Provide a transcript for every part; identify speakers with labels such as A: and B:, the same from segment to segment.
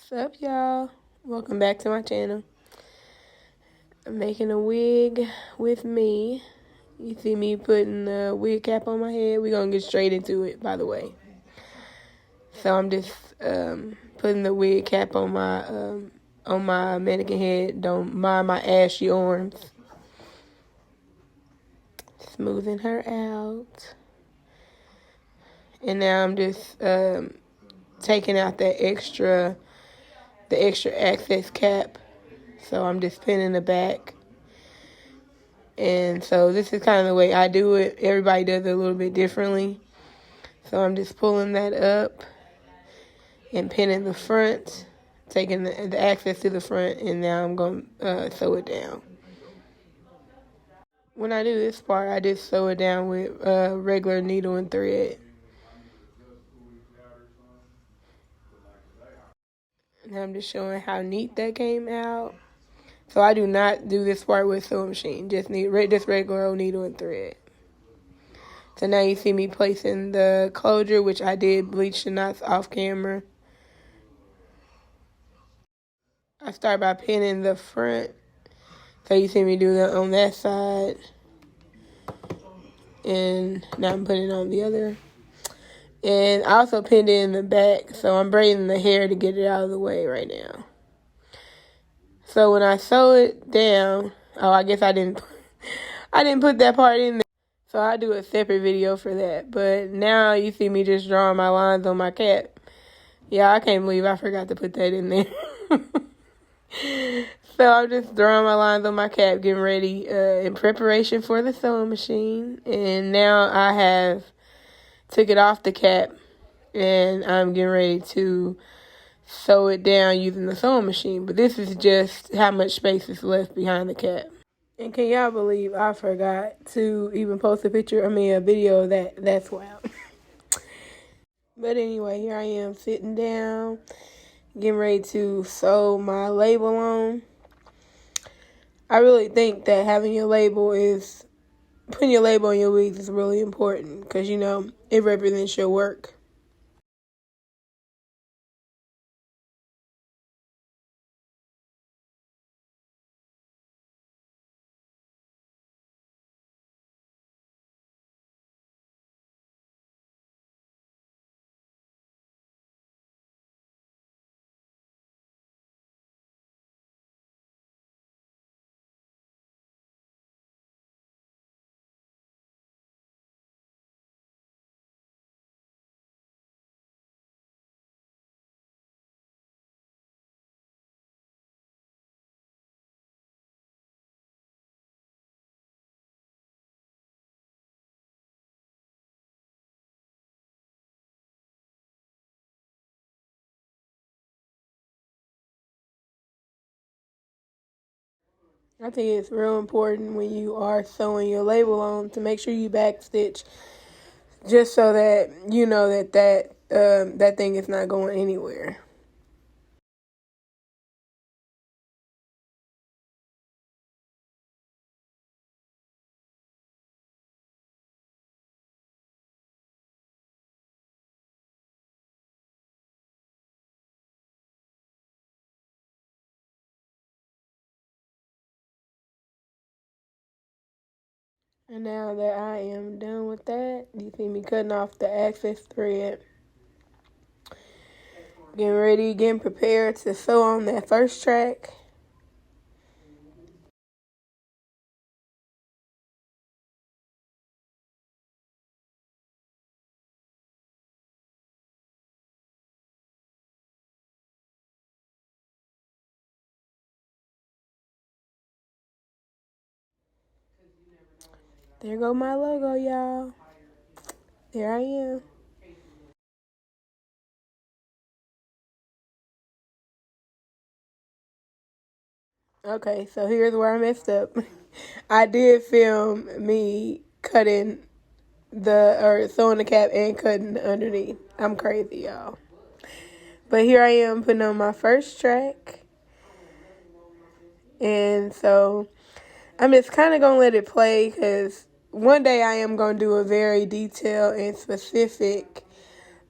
A: What's up, y'all? Welcome back to my channel. I'm making a wig with me. You see me putting the wig cap on my head. We're going to get straight into it, by the way. So I'm just putting the wig cap on my mannequin head. Don't mind my ashy arms. Smoothing her out. And now I'm just taking out the extra access cap. So I'm just pinning the back. And so this is kind of the way I do it. Everybody does it a little bit differently. So I'm just pulling that up and pinning the front, taking the access to the front, and now I'm going to sew it down. When I do this part, I just sew it down with regular needle and thread. And I'm just showing how neat that came out. So I do not do this part with sewing machine. Just regular old needle and thread. So now you see me placing the closure, which I did bleach the knots off camera. I start by pinning the front. So you see me do that on that side. And now I'm putting it on the other. And I also pinned it in the back. So I'm braiding the hair to get it out of the way right now. So when I sew it down, I guess I didn't put that part in there. So I'll do a separate video for that. But now you see me just drawing my lines on my cap. Yeah, I can't believe I forgot to put that in there. So I'm just drawing my lines on my cap, getting ready in preparation for the sewing machine. And now I have took it off the cap, and I'm getting ready to sew it down using the sewing machine. But this is just how much space is left behind the cap. And can y'all believe I forgot to even post a video of that? That's wild. But anyway, here I am sitting down, getting ready to sew my label on. I really think that putting your label on your wigs is really important because, it represents your work. I think it's real important when you are sewing your label on to make sure you backstitch, just so that you know that thing is not going anywhere. And now that I am done with that, you see me cutting off the access thread. Getting prepared to sew on that first track. There go my logo, y'all. There I am. Okay, so here's where I messed up. I did film me sewing the cap and cutting underneath. I'm crazy, y'all. But here I am putting on my first track. And so I'm just kind of going to let it play because one day I am going to do a very detailed and specific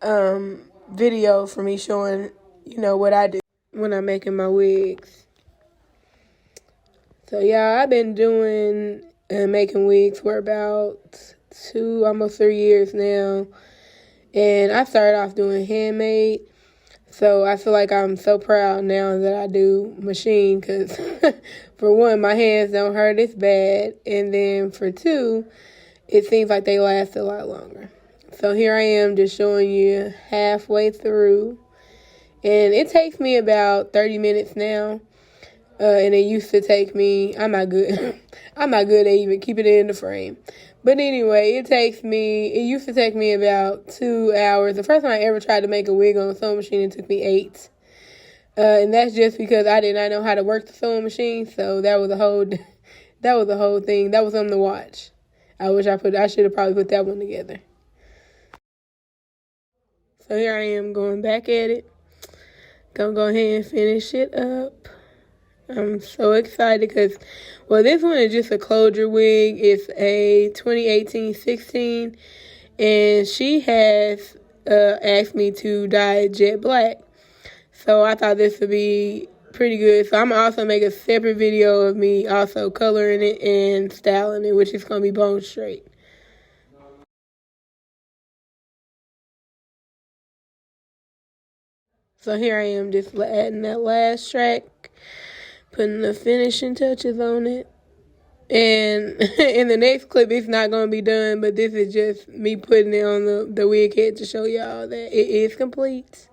A: video for me showing, what I do. when I'm making my wigs. So yeah, I've been doing making wigs for about almost 3 years now. And I started off doing handmade. So I feel like I'm so proud now that I do machine because for one, my hands don't hurt as bad. And then for two, it seems like they last a lot longer. So here I am just showing you halfway through. And it takes me about 30 minutes now. And it used to take me, I'm not good. I'm not good at even keeping it in the frame. But anyway, it used to take me about 2 hours. The first time I ever tried to make a wig on a sewing machine, it took me 8. And that's just because I did not know how to work the sewing machine. So that was a whole thing. That was something to watch. I should have probably put that one together. So here I am going back at it. Gonna go ahead and finish it up. I'm so excited because, this one is just a closure wig. It's a 2018-16, and she has asked me to dye it jet black. So I thought this would be pretty good. So I'm going to also make a separate video of me also coloring it and styling it, which is going to be bone straight. So here I am just adding that last track, putting the finishing touches on it. And in the next clip, it's not going to be done, but this is just me putting it on the wig head to show y'all that it is complete.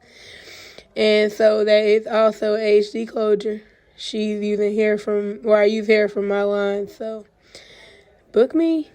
A: And so that is also HD closure. She's using I use hair from my line, so book me.